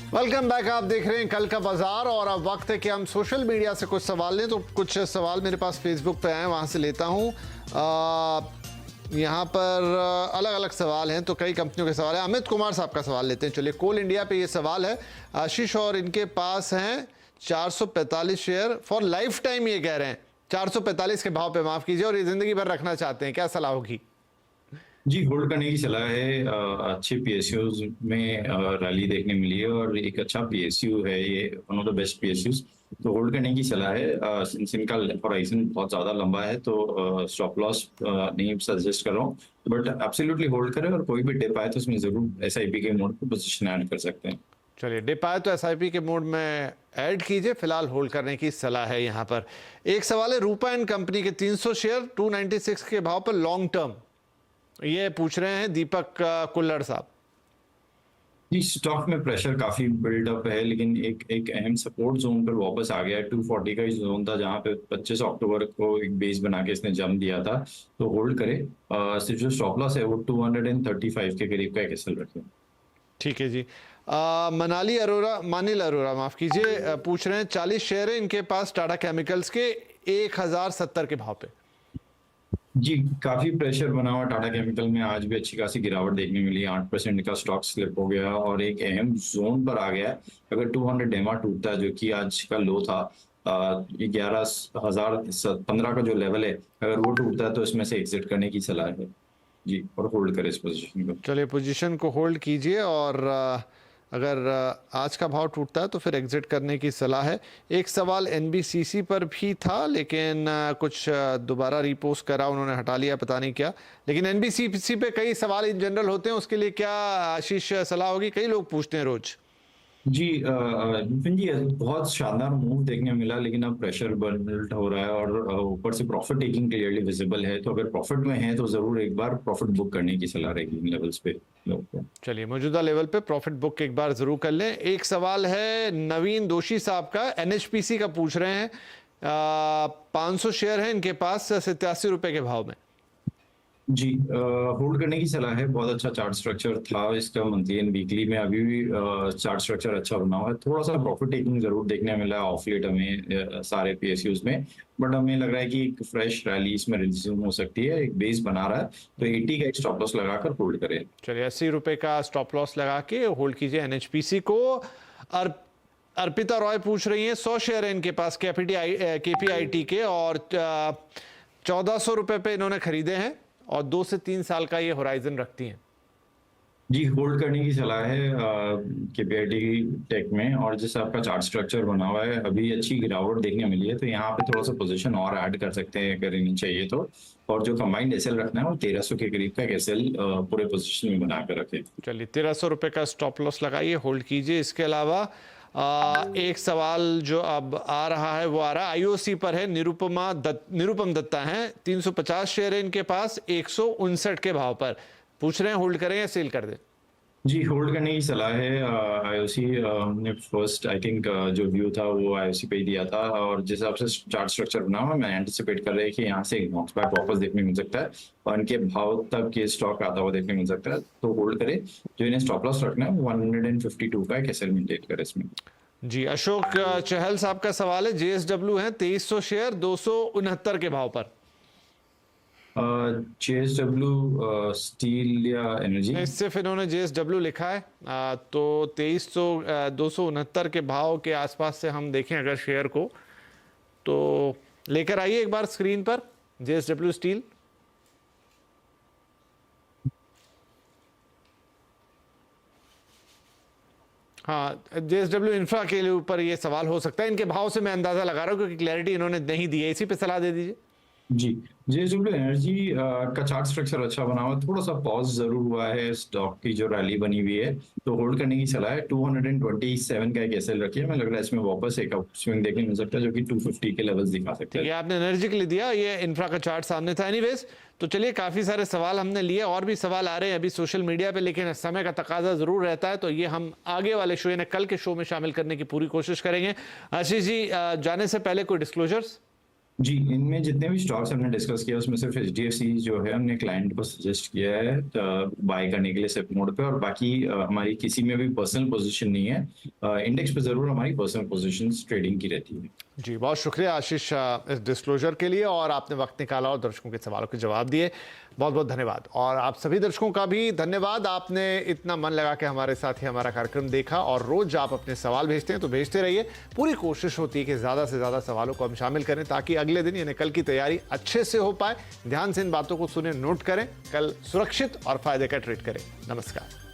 Welcome back. आप देख रहे हैं कल का बाजार और अब वक्त है कि हम सोशल मीडिया से कुछ सवाल लें। तो कुछ सवाल मेरे पास फेसबुक पे आए, वहां से लेता हूं। यहाँ पर अलग अलग सवाल हैं, तो कई कंपनियों के सवाल हैं। अमित कुमार साहब का सवाल लेते हैं। चलिए, कोल इंडिया पे ये सवाल है आशीष, और इनके पास हैं 445 शेयर फॉर लाइफ टाइम। ये कह रहे हैं 445 के भाव पे, माफ कीजिए, और ये जिंदगी भर रखना चाहते हैं। क्या सलाह होगी? जी, होल्ड करने की सलाह है। अच्छे पीएसयूज में रैली देखने मिली है और एक अच्छा पीएसयू है ये, one of the best PSUs. तो होल्ड करने की सलाह है। सिंस इनका होराइजन बहुत ज्यादा लंबा है तो स्टॉप लॉस नहीं सजेस्ट कर रहा हूँ, बट एब्सोल्युटली होल्ड करें और कोई भी डिप आए तो उसमें जरूर एसआईपी के मोड पे पोजीशन ऐड कर सकते हैं। चलिए, डिप आए तो एसआईपी के मोड में ऐड कीजिए। फिलहाल होल्ड करने की सलाह है। यहाँ पर एक सवाल है, रूपा एंड कंपनी के 300 शेयर 296 के भाव पर लॉन्ग टर्म, ये पूछ रहे हैं दीपक कुल्लड़ साहब। जी, स्टॉक में प्रेशर काफी बिल्डअप है, लेकिन एक अहम सपोर्ट जोन पर वापस आ गया है। 240 का जोन था जहां पे 25 अक्टूबर को एक बेस बना के इसने जम दिया था, तो होल्ड करे। सिर्फ जो स्टॉप लॉस है वो 235 के करीब का एक एसएल रखें। ठीक है जी। मानिल अरोरा माफ कीजिए, पूछ रहे हैं 40 शेयर है इनके पास टाटा केमिकल्स के 1070 के भाव पे। जी, काफी प्रेशर बना हुआ टाटा केमिकल में। आज भी अच्छी खासी गिरावट देखने मिली। 8% का स्टॉक स्लिप हो गया और एक अहम जोन पर आ गया। अगर 200 डेमा टूटता है, जो कि आज का लो था, 11,015 का जो लेवल है, अगर वो टूटता है तो इसमें से एग्जिट करने की सलाह है जी, और होल्ड करें इस पोजीशन को। चलिए, पोजीशन को होल्ड कीजिए और अगर आज का भाव टूटता है तो फिर एग्जिट करने की सलाह है। एक सवाल एनबीसीसी पर भी था, लेकिन कुछ दोबारा रिपोस्ट करा, उन्होंने हटा लिया, पता नहीं क्या। लेकिन एनबीसीसी पे कई सवाल इन जनरल होते हैं, उसके लिए क्या आशीष सलाह होगी? कई लोग पूछते हैं रोज। जी, विपिन जी, बहुत शानदार मूव देखने मिला, लेकिन अब प्रेशर बिल्ड हो रहा है और ऊपर से प्रॉफिट टेकिंग क्लियरली विजिबल है। तो अगर प्रॉफिट में है तो जरूर एक बार प्रॉफिट बुक करने की सलाह रहेगी इन लेवल्स पे लोगों को। चलिए, मौजूदा लेवल पे प्रॉफिट बुक एक बार जरूर कर लें। एक सवाल है नवीन दोषी साहब का, एनएचपीसी का पूछ रहे हैं। 500 शेयर है इनके पास 87 रुपए के भाव में। जी, होल्ड करने की सलाह है। बहुत अच्छा चार्ट स्ट्रक्चर था इसका मंथली एंड वीकली में। अभी भी चार्ट स्ट्रक्चर अच्छा बना हुआ है। थोड़ा सा प्रॉफिट टेकिंग जरूर देखने मिला है ऑफ लेट हमें सारे पीएसयूज में, बट हमें लग रहा है कि एक फ्रेश रैली इसमें रिज्यूम हो सकती है। एक बेस बना रहा है तो 80 का एक स्टॉप लॉस लगाकर होल्ड करें। चलिए, 80 रुपए का स्टॉप लॉस लगा के होल्ड कीजिए एनएचपीसी को। और अर्पिता रॉय पूछ रही हैं 100 शेयर है इनके पास केपीआईटी के, और 1400 रुपए पे इन्होंने खरीदे हैं और 2 से 3 साल का ये होराइजन रखती हैं। जी, होल्ड करने की सलाह है केपीआईटी टेक में। और जैसे आपका चार्ट स्ट्रक्चर बना हुआ है, अभी अच्छी गिरावट देखने मिली है, तो यहाँ पे थोड़ा सा पोजीशन और ऐड कर सकते हैं अगर इन्हें चाहिए तो। और जो कंबाइंड एसएल रखना है वो 1300 के करीब का एसएल पूरे पोजीशन में बना कर रखे। चलिए, 1300 रुपए का स्टॉप लॉस लगाइए, होल्ड कीजिए। इसके अलावा एक सवाल जो अब आ रहा है वो आ रहा है आईओसी पर है। निरुपम दत्ता है, 350 शेयर है इनके पास 159 के भाव पर। पूछ रहे हैं होल्ड करें या सेल कर दें? जी, होल्ड करने की सलाह है। आईओसी ने फर्स्ट आई थिंक जो व्यू था वो आईओसी पे ही दिया था, और जिस हिसाब से चार्ट स्ट्रक्चर बना हुआ, मैं एंटिसिपेट कर रहे हैं कि यहाँ से एक बाउंस बैक वापस देखने मिल सकता है और इनके भाव तक ये स्टॉक आता हुआ देखने मिल सकता है। तो होल्ड करें। जो इन्हें स्टॉप लॉस रखना है 152 का एक एसएल मेंटेन करें इसमें। जी, अशोक चहल साहब का सवाल है, जेएसडब्ल्यू है 2300 शेयर 269 के भाव पर। जेएसडब्ल्यू स्टील या एनर्जी? सिर्फ इन्होंने जेएसडब्ल्यू लिखा है। तो 2300 269 के भाव के आसपास से हम देखें अगर शेयर को, तो लेकर आइए एक बार स्क्रीन पर जेएसडब्ल्यू स्टील। हाँ, जेएसडब्ल्यू इंफ्रा के ऊपर ये सवाल हो सकता है। इनके भाव से मैं अंदाजा लगा रहा हूँ क्योंकि क्लैरिटी इन्होंने नहीं दी है, इसी पे सलाह दे दीजिए। जी, जेएसडब्ल्यू एनर्जी का चार्ट स्ट्रक्चर अच्छा बना हुआ है। थोड़ा सा पॉज जरूर हुआ है स्टॉक की जो रैली बनी हुई है, तो होल्ड करने की सलाह है। 227 का एक एसएल रखिए। हमें लग रहा है इसमें वापस एक अपस्विंग देखने मिल सकता है जो कि 250 के लेवल्स दिखा सकता है। ये आपने एनर्जी के लिए दिया, ये इंफ्रा का चार्ट सामने था। एनीवेज, तो चलिए, काफी सारे सवाल हमने लिए, और भी सवाल आ रहे हैं अभी सोशल मीडिया पे, लेकिन समय का तकाजा जरूर रहता है, तो ये हम आगे वाले शो यानी कल के शो में शामिल करने की पूरी कोशिश करेंगे। आशीष जी, जाने से पहले कोई डिस्क्लोजर्स? जी, इनमें जितने भी स्टॉक्स हमने डिस्कस किया उसमें सिर्फ एचडीएफसी जो है हमने क्लाइंट को सजेस्ट किया है बाय करने के लिए सिप मोड पे, और बाकी हमारी किसी में भी पर्सनल पोजीशन नहीं है। इंडेक्स पे जरूर हमारी पर्सनल पोजीशंस ट्रेडिंग की रहती है। जी, बहुत शुक्रिया आशीष इस डिस्क्लोजर के लिए, और आपने वक्त निकाला और दर्शकों के सवालों के जवाब दिए। बहुत बहुत धन्यवाद। और आप सभी दर्शकों का भी धन्यवाद, आपने इतना मन लगा के हमारे साथ ही हमारा कार्यक्रम देखा। और रोज आप अपने सवाल भेजते हैं तो भेजते रहिए। पूरी कोशिश होती है कि ज़्यादा से ज़्यादा सवालों को हम शामिल करें ताकि अगले दिन यानी कल की तैयारी अच्छे से हो पाए। ध्यान से इन बातों को सुने, नोट करें, कल सुरक्षित और फायदे का ट्रेड करें। नमस्कार।